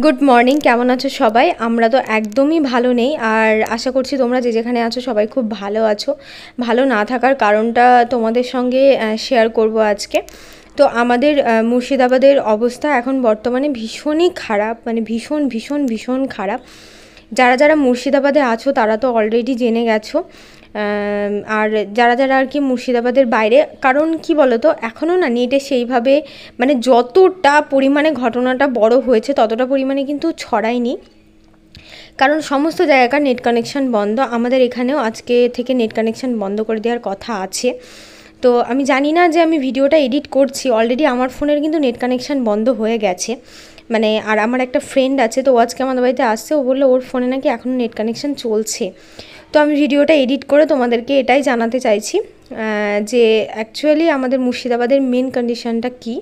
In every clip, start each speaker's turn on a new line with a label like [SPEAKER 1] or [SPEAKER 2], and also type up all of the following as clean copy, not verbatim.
[SPEAKER 1] Good morning, কেমন আছো সবাই? আমরা তো একদমই ভালো নেই, আর আশা করছি তোমরা যে যেখানে আছো সবাই খুব ভালো আছো। ভালো না থাকার কারণটা তোমাদের সঙ্গে শেয়ার করব আজকে। তো আমাদের মুর্শিদাবাদের অবস্থা এখন বর্তমানে ভীষণই খারাপ, মানে ভীষণ ভীষণ ভীষণ খারাপ। যারা যারা মুর্শিদাবাদে আছো তারা তো অলরেডি জেনে গেছো। আর যারা যারা আর কি মুর্শিদাবাদের বাইরে, কারণ কি বলো তো, এখনও না নেটে সেইভাবে মানে যতটা পরিমাণে ঘটনাটা বড় হয়েছে ততটা পরিমাণে কিন্তু ছড়ায়নি, কারণ সমস্ত জায়গাকার নেট কানেকশান বন্ধ। আমাদের এখানেও আজকে থেকে নেট কানেকশান বন্ধ করে দেওয়ার কথা আছে। তো আমি জানি না যে আমি ভিডিওটা এডিট করছি, অলরেডি আমার ফোনের কিন্তু নেট কানেকশান বন্ধ হয়ে গেছে। মানে আর আমার একটা ফ্রেন্ড আছে, তো ও আজকে আমাদের বাড়িতে আসছে, ও বললো ওর ফোনে নাকি এখনও নেট কানেকশান চলছে। তো আমি ভিডিওটা এডিট করে তোমাদেরকে এটাই জানাতে চাইছি যে অ্যাকচুয়ালি আমাদের মুর্শিদাবাদের মেন কন্ডিশনটা কী।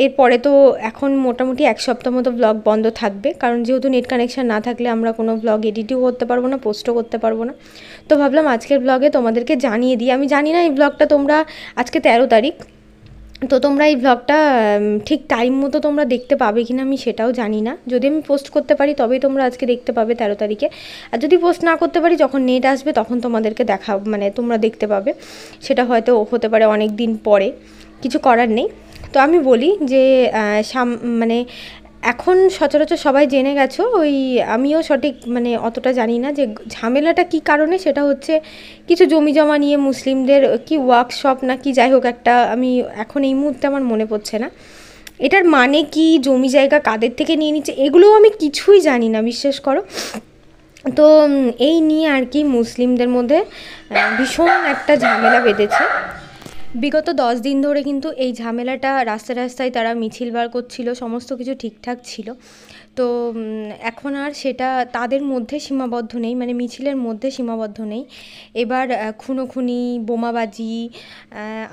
[SPEAKER 1] এরপরে তো এখন মোটামুটি এক সপ্তাহ মতো ব্লগ বন্ধ থাকবে, কারণ যেহেতু নেট কানেকশান না থাকলে আমরা কোনো ব্লগ এডিটও করতে পারবো না, পোস্টও করতে পারবো না। তো ভাবলাম আজকের ব্লগে তোমাদেরকে জানিয়ে দিই। আমি জানি না এই ব্লগটা তোমরা, আজকে 13 তারিখ, তো তোমরা এই ব্লগটা ঠিক টাইম মতো তোমরা দেখতে পাবে কি না আমি সেটাও জানি না। যদি আমি পোস্ট করতে পারি তবেই তোমরা আজকে দেখতে পাবে 13 তারিখে, আর যদি পোস্ট না করতে পারি যখন নেট আসবে তখন তোমাদেরকে মানে তোমরা দেখতে পাবে। সেটা হয়তো হতে পারে অনেক দিন পরে, কিছু করার নেই। তো আমি বলি যে মানে এখন সচরাচর সবাই জেনে গেছো, ওই আমিও সঠিক মানে অতটা জানি না যে ঝামেলাটা কী কারণে। সেটা হচ্ছে কিছু জমি জমা নিয়ে মুসলিমদের কি ওয়ার্কশপ না কি, যাই হোক একটা, আমি এখন এই মুহূর্তে আমার মনে পড়ছে না এটার মানে কি, জমি জায়গা কাদের থেকে নিয়ে নিচ্ছে এগুলোও আমি কিছুই জানি না, বিশ্বাস করো। তো এই নিয়ে আর কি মুসলিমদের মধ্যে ভীষণ একটা ঝামেলা বেঁধেছে। বিগত 10 দিন ধরে কিন্তু এই ঝামেলাটা, রাস্তায় রাস্তায় তারা মিছিল বার করছিল, সমস্ত কিছু ঠিকঠাক ছিল। তো এখন আর সেটা তাদের মধ্যে সীমাবদ্ধ নেই, মানে মিছিলের মধ্যে সীমাবদ্ধ নেই। এবার খুনোখুনি, বোমাবাজি।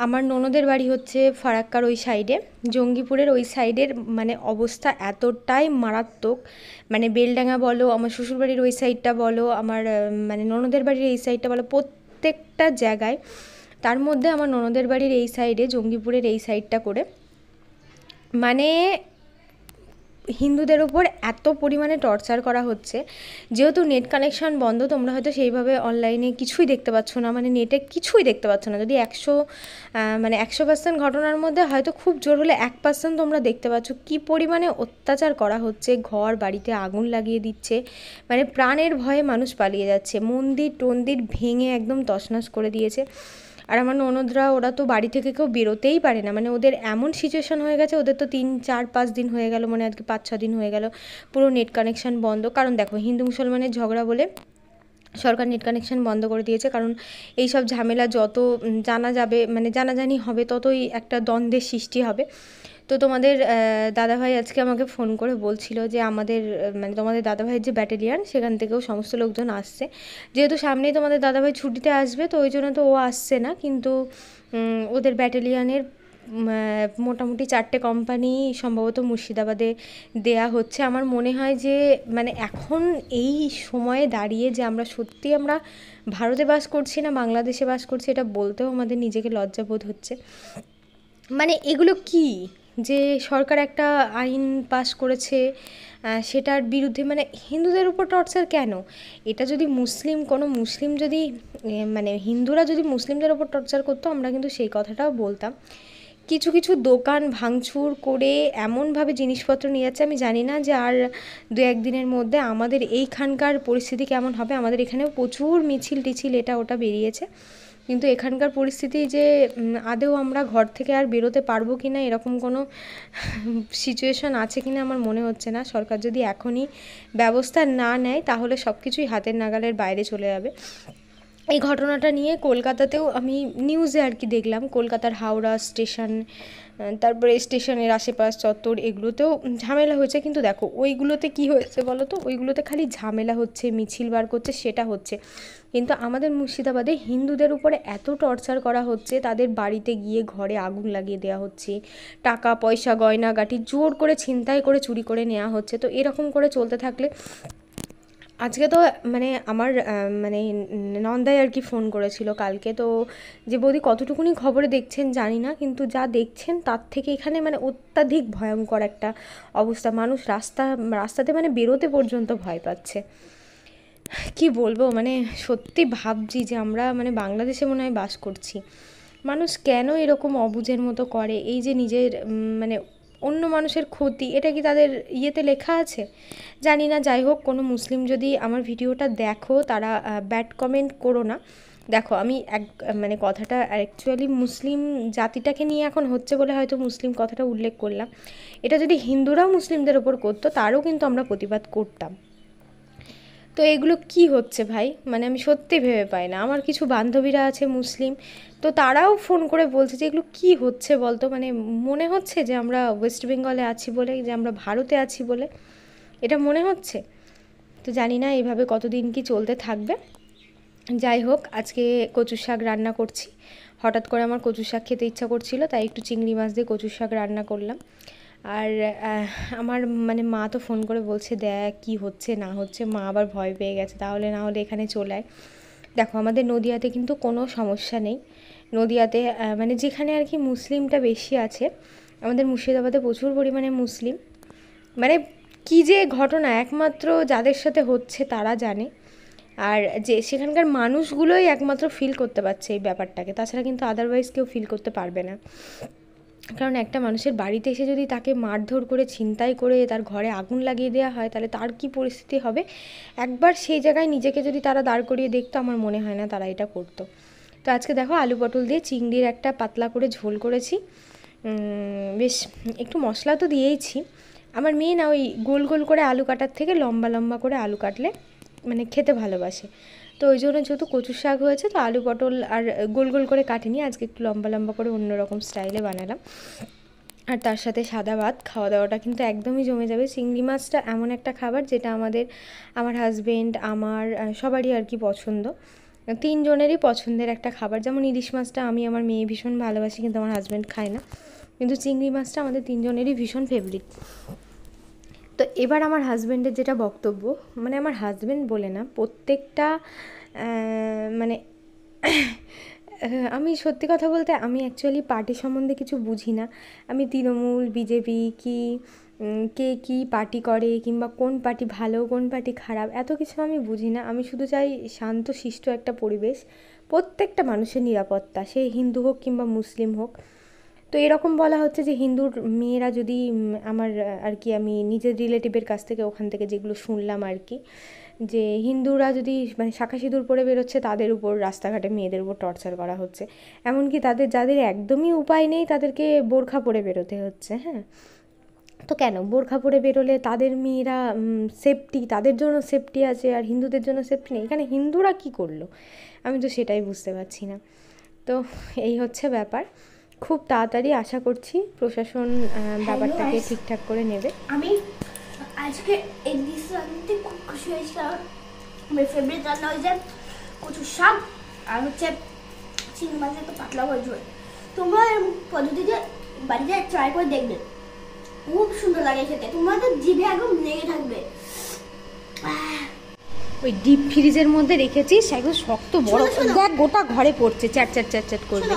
[SPEAKER 1] আমার ননদের বাড়ি হচ্ছে ফারাক্কার ওই সাইডে, জঙ্গিপুরের ওই সাইডের, মানে অবস্থা এতটাই মারাত্মক। মানে বেলডাঙ্গা বলো, আমার শ্বশুরবাড়ির ওই সাইডটা বলো, আমার মানে ননদের বাড়ির এই সাইডটা বলো, প্রত্যেকটা জায়গায়, তার মধ্যে আমার ননদের বাড়ির এই সাইডে, জঙ্গিপুরের এই সাইডটা করে, মানে হিন্দুদের ওপর এত পরিমাণে টর্চার করা হচ্ছে। যেহেতু নেট কানেকশান বন্ধ, তোমরা হয়তো সেইভাবে অনলাইনে কিছুই দেখতে পাচ্ছ না, মানে নেটে কিছুই দেখতে পাচ্ছ না। যদি 100% ঘটনার মধ্যে হয়তো খুব জোর হলে 1% তোমরা দেখতে পাচ্ছ কী পরিমাণে অত্যাচার করা হচ্ছে। ঘর বাড়িতে আগুন লাগিয়ে দিচ্ছে, মানে প্রাণের ভয়ে মানুষ পালিয়ে যাচ্ছে, মন্দির টন্দির ভেঙে একদম তছনছ করে দিয়েছে। আর আমার ননদরা, ওরা তো বাড়ি থেকে কেউ বেরোতেই পারে না, মানে ওদের এমন সিচুয়েশান হয়ে গেছে। ওদের তো 3-4-5 দিন হয়ে গেল, মানে আজকে 5-6 দিন হয়ে গেল পুরো নেট কানেকশান বন্ধ। কারণ দেখো, হিন্দু মুসলমানের ঝগড়া বলে সরকার নেট কানেকশান বন্ধ করে দিয়েছে। কারণ এই সব ঝামেলা যত জানা যাবে, মানে জানাজানি হবে, ততই একটা দ্বন্দ্বের সৃষ্টি হবে। তো তোমাদের দাদাভাই আজকে আমাকে ফোন করে বলছিল যে আমাদের মানে তোমাদের দাদাভাইয়ের যে ব্যাটালিয়ান, সেখান থেকেও সমস্ত লোকজন আসছে। যেহেতু সামনেই তোমাদের দাদাভাই ছুটিতে আসবে, তো ওই জন্য তো ও আসছে না, কিন্তু ওদের ব্যাটালিয়ানের মোটামুটি 4টে কোম্পানি সম্ভবত মুর্শিদাবাদে দেয়া হচ্ছে। আমার মনে হয় যে মানে এখন এই সময়ে দাঁড়িয়ে যে আমরা সত্যি আমরা ভারতে বাস করছি না বাংলাদেশে বাস করছি, এটা বলতেও আমাদের নিজেকে লজ্জাবোধ হচ্ছে। মানে এগুলো কি, যে সরকার একটা আইন পাস করেছে, সেটার বিরুদ্ধে মানে হিন্দুদের উপর টর্চার কেন? এটা যদি কোনো মুসলিম যদি মানে হিন্দুরা যদি মুসলিমদের ওপর টর্চার করতো, আমরা কিন্তু সেই কথাটাও বলতাম। কিছু কিছু দোকান ভাঙচুর করে এমনভাবে জিনিসপত্র নিয়ে যাচ্ছে, আমি জানি না যে আর 2-1 দিনের মধ্যে আমাদের এইখানকার পরিস্থিতি কেমন হবে। আমাদের এখানেও প্রচুর মিছিল টিছিল এটা ওটা বেরিয়েছে, কিন্তু এখানকার পরিস্থিতি যে আদৌ আমরা ঘর থেকে আর বেরোতে পারবো কি না, এরকম কোনো সিচুয়েশান আছে কি না আমার মনে হচ্ছে না। সরকার যদি এখনই ব্যবস্থা না নেয় তাহলে সব কিছুই হাতের নাগালের বাইরে চলে যাবে। এই ঘটনাটা নিয়ে কলকাতাতেও আমি নিউজে আর কি দেখলাম, কলকাতার হাওড়া স্টেশন, তারপরে স্টেশনের আশেপাশ চত্বর, এগুলোতেও ঝামেলা হয়েছে। কিন্তু দেখো ওইগুলোতে কি হয়েছে বলো তো, ওইগুলোতে খালি ঝামেলা হচ্ছে, মিছিল বার করছে, সেটা হচ্ছে। কিন্তু আমাদের মুর্শিদাবাদে হিন্দুদের উপরে এত টর্চার করা হচ্ছে, তাদের বাড়িতে গিয়ে ঘরে আগুন লাগিয়ে দেওয়া হচ্ছে, টাকা পয়সা গয়নাগাটি জোর করে ছিনতাই করে চুরি করে নেওয়া হচ্ছে। তো এরকম করে চলতে থাকলে আজকে তো মানে আমার মানে নন্দাই আর কি ফোন করেছিল কালকে, তো যে বৌদি কতটুকুনি খবরে দেখছেন জানি না, কিন্তু যা দেখছেন তার থেকে এখানে মানে অত্যাধিক ভয়ঙ্কর একটা অবস্থা। মানুষ রাস্তাতে মানে বেরোতে পর্যন্ত ভয় পাচ্ছে। কি বলবো, মানে সত্যি ভাবছি যে আমরা মানে বাংলাদেশে মনে হয় বাস করছি। মানুষ কেন এরকম অবুঝের মতো করে? এই যে নিজের মানে অন্য মানুষের ক্ষতি, এটা কি তাদের ইয়েতে লেখা আছে? জানি না। যাই হোক, কোনো মুসলিম যদি আমার ভিডিওটা দেখো, তারা ব্যাড কমেন্ট করো না। দেখো আমি মানে কথাটা অ্যাকচুয়ালি মুসলিম জাতিটাকে নিয়ে এখন হচ্ছে বলে হয়তো মুসলিম কথাটা উল্লেখ করলাম। এটা যদি হিন্দুরাও মুসলিমদের ওপর করতো, তারও কিন্তু আমরা প্রতিবাদ করতাম। তো এগুলো কি হচ্ছে ভাই? মানে আমি সত্যি ভেবে পাই না। আমার কিছু বান্ধবীরা আছে মুসলিম, তো তারাও ফোন করে বলছে যে এগুলো কি হচ্ছে বলতো। মানে মনে হচ্ছে যে আমরা ওয়েস্ট বেঙ্গলে আছি বলে, যে আমরা ভারতে আছি বলে এটা মনে হচ্ছে। তো জানি না এইভাবে কতদিন কি চলতে থাকবে। যাই হোক, আজকে কচুর শাক রান্না করছি। হঠাৎ করে আমার কচুর শাক খেতে ইচ্ছা করছিল, তাই একটু চিংড়ি মাছ দিয়ে কচুর শাক রান্না করলাম। আর আমার মানে মা তো ফোন করে বলছে দেখ কী হচ্ছে না হচ্ছে। মা আবার ভয় পেয়ে গেছে, তাহলে না হলে এখানে চলে আয়। দেখো আমাদের নদিয়াতে কিন্তু কোনো সমস্যা নেই। নদিয়াতে মানে যেখানে আর কি মুসলিমটা বেশি আছে, আমাদের মুর্শিদাবাদে প্রচুর পরিমাণে মুসলিম। মানে কী যে ঘটনা একমাত্র যাদের সাথে হচ্ছে তারা জানে, আর যে সেখানকার মানুষগুলোই একমাত্র ফিল করতে পারছে এই ব্যাপারটাকে। তাছাড়া কিন্তু আদারওয়াইজ কেউ ফিল করতে পারবে না। কারণ একটা মানুষের বাড়িতে এসে যদি তাকে মারধর করে, ছিনতাই করে, তার ঘরে আগুন লাগিয়ে দেওয়া হয়, তাহলে তার কী পরিস্থিতি হবে? একবার সেই জায়গায় নিজেকে যদি তারা দাঁড় করিয়ে দেখতো, আমার মনে হয় না তারা এটা করতো। তো আজকে দেখো আলু পটল দিয়ে চিংড়ির একটা পাতলা করে ঝোল করেছি। বেশ একটু মশলা তো দিয়েইছি। আমার মেয়ে না ওই গোল গোল করে আলু কাটার থেকে লম্বা লম্বা করে আলু কাটলে মানে খেতে ভালোবাসে। তো ওই জন্য যেহেতু কচুর শাক হয়েছে, তো আলু পটল আর গোল গোল করে কাটিনি, আজকে একটু লম্বা লম্বা করে অন্যরকম স্টাইলে বানালাম। আর তার সাথে সাদা ভাত, খাওয়া দাওয়াটা কিন্তু একদমই জমে যাবে। চিংড়ি মাছটা এমন একটা খাবার যেটা আমার হাজবেন্ড, আমার সবারই আর কি পছন্দ। তিনজনেরই পছন্দের একটা খাবার। যেমন ইলিশ মাছটা আমি আমার মেয়ে ভীষণ ভালোবাসি, কিন্তু আমার হাজব্যান্ড খায় না। কিন্তু চিংড়ি মাছটা আমাদের তিনজনেরই ভীষণ ফেভারিট। তো এবার আমার হাজব্যান্ডের যেটা বক্তব্য, মানে আমার হাজব্যান্ড বলে না, প্রত্যেকটা মানে আমি সত্যি কথা বলতে আমি অ্যাকচুয়ালি পার্টি সম্বন্ধে কিছু বুঝি না। আমি তৃণমূল, বিজেপি কি কে কী পার্টি করে, কিংবা কোন পার্টি ভালো কোন পার্টি খারাপ, এত কিছু আমি বুঝি না। আমি শুধু চাই শান্ত শিষ্ট একটা পরিবেশ, প্রত্যেকটা মানুষের নিরাপত্তা, সে হিন্দু হোক কিংবা মুসলিম হোক। তো এরকম বলা হচ্ছে যে হিন্দুর মেয়েরা যদি আমার আর কি আমি নিজের রিলেটিভের কাছ থেকে, ওখান থেকে যেগুলো শুনলাম আর কি, যে হিন্দুরা যদি মানে শাঁখা সিঁদুর পরে বেরোচ্ছে, তাদের উপর রাস্তাঘাটে মেয়েদের উপর টর্চার করা হচ্ছে। এমনকি যাদের একদমই উপায় নেই, তাদেরকে বোরখা পরে বেরোতে হচ্ছে। হ্যাঁ, তো কেন বোরখা পরে বেরোলে তাদের মেয়েরা সেফটি, তাদের জন্য সেফটি আছে আর হিন্দুদের জন্য সেফটি নেই? এখানে হিন্দুরা কি করলো? আমি তো সেটাই বুঝতে পারছি না। তো এই হচ্ছে ব্যাপার। খুব তাড়াতাড়ি আশা করছি প্রশাসন ব্যাপারটাকে ঠিকঠাক করে নেবে।
[SPEAKER 2] আমি আজকে এই ডিশ রান্নাতে খুব খুশি হয়েছি, কারণ আমার ফেভারিট রান্না হয়েছে কচুর শাক আর হচ্ছে চিংড়ি মাছের একটা পাতলা করে ঝোল। তোমরা এরকম পদ্ধতিতে বাড়িতে ট্রাই করে দেখবে, খুব সুন্দর লাগে খেতে। তোমরা তো জিভে একদম লেগে থাকবে।
[SPEAKER 1] ওই ডিপ ফ্রিজের মধ্যে রেখেছিস, একদম শক্ত বড়, দেখ গোটা ঘরে পড়ছে, চ্যাট চ্যাট চ্যাট চ্যাট করবে।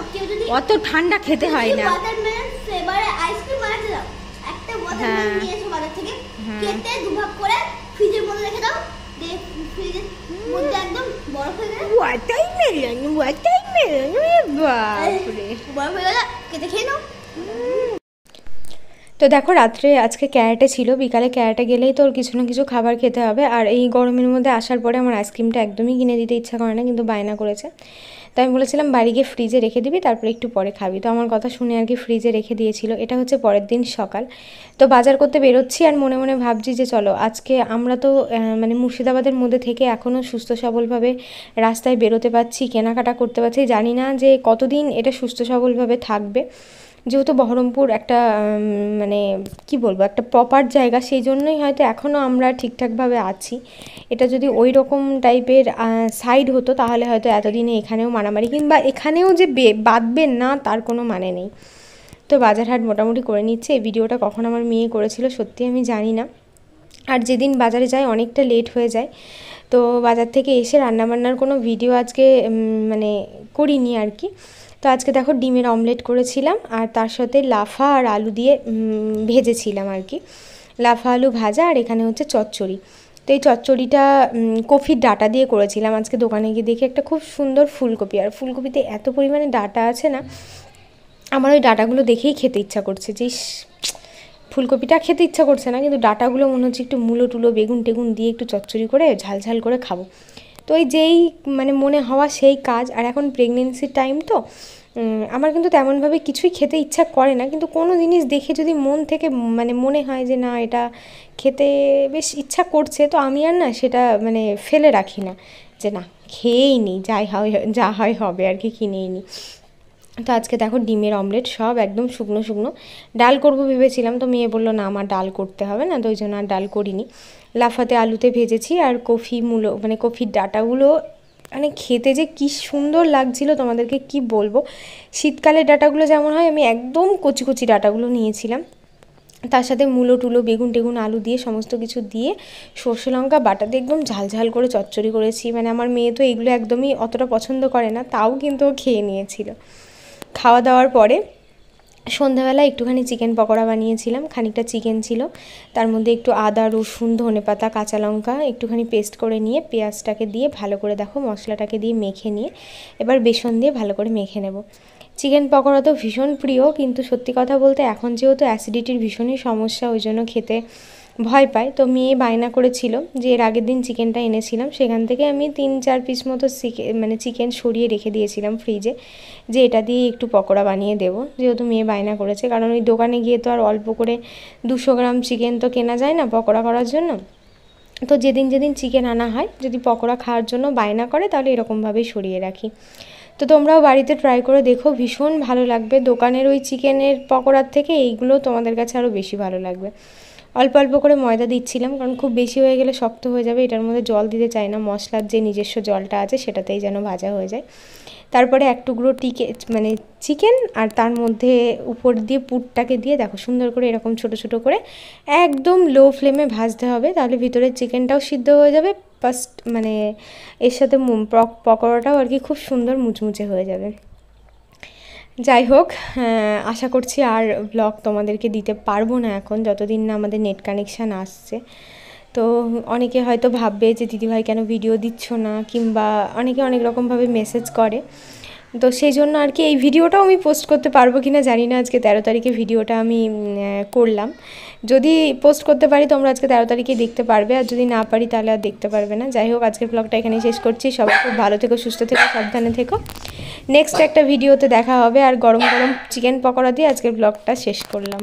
[SPEAKER 1] অত ঠান্ডা খেতে হয় না।
[SPEAKER 2] ওয়াটারমেলন ফ্লেভারে আইসক্রিম বানাতে দাও, একটা ওয়াটারমেলন নিয়ে এসো বাজার থেকে, কেটে দুভাগ করে ফ্রিজের মধ্যে রেখে দাও, দিয়ে ফ্রিজের মধ্যে একদম বরফ হয়ে গেলে
[SPEAKER 1] ওয়াটারমেলন বাপরে,
[SPEAKER 2] বরফ হয়ে গেলে কেটে খেয়ে নাও।
[SPEAKER 1] তো দেখো রাত্রে আজকে ক্যারাটে ছিল, বিকালে ক্যারাটে গেলেই তো ওর কিছু না কিছু খাবার খেতে হবে। আর এই গরমের মধ্যে আসার পরে আমার আইসক্রিমটা একদমই কিনে দিতে ইচ্ছা করে না, কিন্তু বায়না করেছে। তো আমি বলেছিলাম বাড়ি গিয়ে ফ্রিজে রেখে দিবি, তারপরে একটু পরে খাবি। তো আমার কথা শুনে আর কি ফ্রিজে রেখে দিয়েছিল। এটা হচ্ছে পরের দিন সকাল। তো বাজার করতে বেরোচ্ছি আর মনে মনে ভাবছি যে চলো আজকে আমরা তো মানে মুর্শিদাবাদের মধ্যে থেকে এখনও সুস্থ সবলভাবে রাস্তায় বেরোতে পারছি, কেনাকাটা করতে পারছি। জানি না যে কতদিন এটা সুস্থ সবলভাবে থাকবে। যেহেতু বহরমপুর একটা মানে কি বলবো, একটা প্রপার জায়গা, সেই জন্যই হয়তো এখনও আমরা ঠিকঠাকভাবে আছি। এটা যদি ওই রকম টাইপের সাইড হতো, তাহলে হয়তো এতদিনে এখানেও মারামারি, কিংবা এখানেও যে বাঁধবেন না তার কোনো মানে নেই। তো বাজার হাট মোটামুটি করে নিচ্ছে। এই ভিডিওটা কখন আমার মেয়ে করেছিল সত্যি আমি জানি না। আর যেদিন বাজারে যাই অনেকটা লেট হয়ে যায়, তো বাজার থেকে এসে রান্নাবান্নার কোনো ভিডিও আজকে মানে করিনি আর কি। তো আজকে দেখো ডিমের অমলেট করেছিলাম, আর তার সাথে লাফা আর আলু দিয়ে ভেজেছিলাম আর কি, লাফা আলু ভাজা, আর এখানে হচ্ছে চচ্চড়ি। তো এই চচ্চড়িটা কফির ডাঁটা দিয়ে করেছিলাম। আজকে দোকানে গিয়ে দেখি একটা খুব সুন্দর ফুলকপি, আর ফুলকপিতে এত পরিমাণে ডাঁটা আছে না, আমার ওই ডাঁটাগুলো দেখেই খেতে ইচ্ছা করছে। যে ফুলকপিটা খেতে ইচ্ছা করছে না, কিন্তু ডাঁটাগুলো মনে হচ্ছে একটু মূলো টুলো বেগুন টেগুন দিয়ে একটু চচ্চড়ি করে ঝাল ঝাল করে খাবো। তো ওই যেই মানে মনে হওয়া সেই কাজ। আর এখন প্রেগনেন্সির টাইম তো আমার কিন্তু তেমনভাবে কিছুই খেতে ইচ্ছা করে না, কিন্তু কোনো জিনিস দেখে যদি মন থেকে মানে মনে হয় যে না এটা খেতে বেশ ইচ্ছা করছে, তো আমি আর না সেটা মানে ফেলে রাখি না, যে না খেয়েই নিই, যা হয় হবে আর কি, কিনেই নিই। তো আজকে দেখো ডিমের অমলেট সব একদম শুকনো শুকনো। ডাল করবো ভেবেছিলাম, তো মেয়ে বললো না আমার ডাল করতে হবে না, তো ওই জন্য আর ডাল করিনি। লাফাতে আলুতে ভেজেছি, আর মূলো মানে কফির ডাঁটাগুলো মানে খেতে যে কি সুন্দর লাগছিল তোমাদেরকে কি বলবো। শীতকালের ডাঁটাগুলো যেমন হয়, আমি একদম কচি কচি ডাঁটাগুলো নিয়েছিলাম, তার সাথে মূলো টুলো বেগুন টেগুন আলু দিয়ে সমস্ত কিছু দিয়ে সর্ষে লঙ্কা বাটা দিয়ে একদম ঝাল ঝাল করে চচ্চড়ি করেছি। মানে আমার মেয়ে তো এগুলো একদমই অতটা পছন্দ করে না, তাও কিন্তু ও খেয়ে নিয়েছিল। খাওয়া দাওয়ার পরে সন্ধ্যাবেলা একটুখানি চিকেন পকোড়া বানিয়েছিলাম। খানিকটা চিকেন ছিল, তার মধ্যে একটু আদা রসুন ধনেপাতা কাঁচা লঙ্কা একটুখানি পেস্ট করে নিয়ে পেঁয়াজটাকে দিয়ে ভালো করে দেখো মশলাটাকে দিয়ে মেখে নিয়ে এবার বেসন দিয়ে ভালো করে মেখে নেব। চিকেন পকোড়া তো ভীষণ প্রিয়, কিন্তু সত্যি কথা বলতে এখন যেহেতু অ্যাসিডিটির ভীষণই সমস্যা, ওই জন্য খেতে ভয় পায়। তো মেয়ে বায়না করেছিল যে এর আগের দিন চিকেনটা এনেছিলাম, সেখান থেকে আমি 3-4 পিস মতো চিকেন সরিয়ে রেখে দিয়েছিলাম ফ্রিজে, যে এটা দিয়ে একটু পকোড়া বানিয়ে দেবো, যেহেতু মেয়ে বায়না করেছে। কারণ ওই দোকানে গিয়ে তো আর অল্প করে 200 গ্রাম চিকেন তো কেনা যায় না পকোড়া করার জন্য। তো যেদিন যেদিন চিকেন আনা হয়, যদি পকোড়া খাওয়ার জন্য বায়না করে, তাহলে এরকমভাবেই সরিয়ে রাখি। তো তোমরাও বাড়িতে ট্রাই করে দেখো, ভীষণ ভালো লাগবে। দোকানের ওই চিকেনের পকোড়ার থেকে এইগুলো তোমাদের কাছে আরও বেশি ভালো লাগবে। অল্প অল্প করে ময়দা দিচ্ছিলাম, কারণ খুব বেশি হয়ে গেলে শক্ত হয়ে যাবে, এটার মধ্যে জল দিতে চাই না, মশলার যে নিজস্ব জলটা আছে সেটাতেই যেন ভাজা হয়ে যায়। তারপরে এক টুকরো চিকেন, আর তার মধ্যে উপর দিয়ে পুরটাকে দিয়ে দেখো সুন্দর করে এরকম ছোট ছোট করে একদম লো ফ্লেমে ভাজতে হবে, তাহলে ভিতরের চিকেনটাও সিদ্ধ হয়ে যাবে, ফার্স্ট মানে এর সাথে পকোড়াটাও আর কি খুব সুন্দর মুচমুচে হয়ে যাবে। যাই হোক, আশা করছি আর ব্লগ তোমাদেরকে দিতে পারবো না এখন, যতদিন না আমাদের নেট কানেকশান আসছে। তো অনেকে হয়তো ভাববে যে দিদিভাই কেন ভিডিও দিচ্ছ না, কিংবা অনেকে অনেক রকমভাবে মেসেজ করে। তো সেই জন্য আর কি এই ভিডিওটাও আমি পোস্ট করতে পারবো কি না জানি না। আজকে 13 তারিখে ভিডিওটা আমি করলাম, যদি পোস্ট করতে পারি তোমরা আজকে 13 তারিখে দেখতে পারবে, আর যদি না পারি তাহলে আর দেখতে পারবে না। যাই হোক, আজকের ব্লগটা এখানেই শেষ করছি। সবাই খুব ভালো থেকো, সুস্থ থেকো, সাবধানে থেকো। নেক্সট একটা ভিডিওতে দেখা হবে। আর গরম গরম চিকেন পকোড়া দিয়ে আজকের ব্লগটা শেষ করলাম।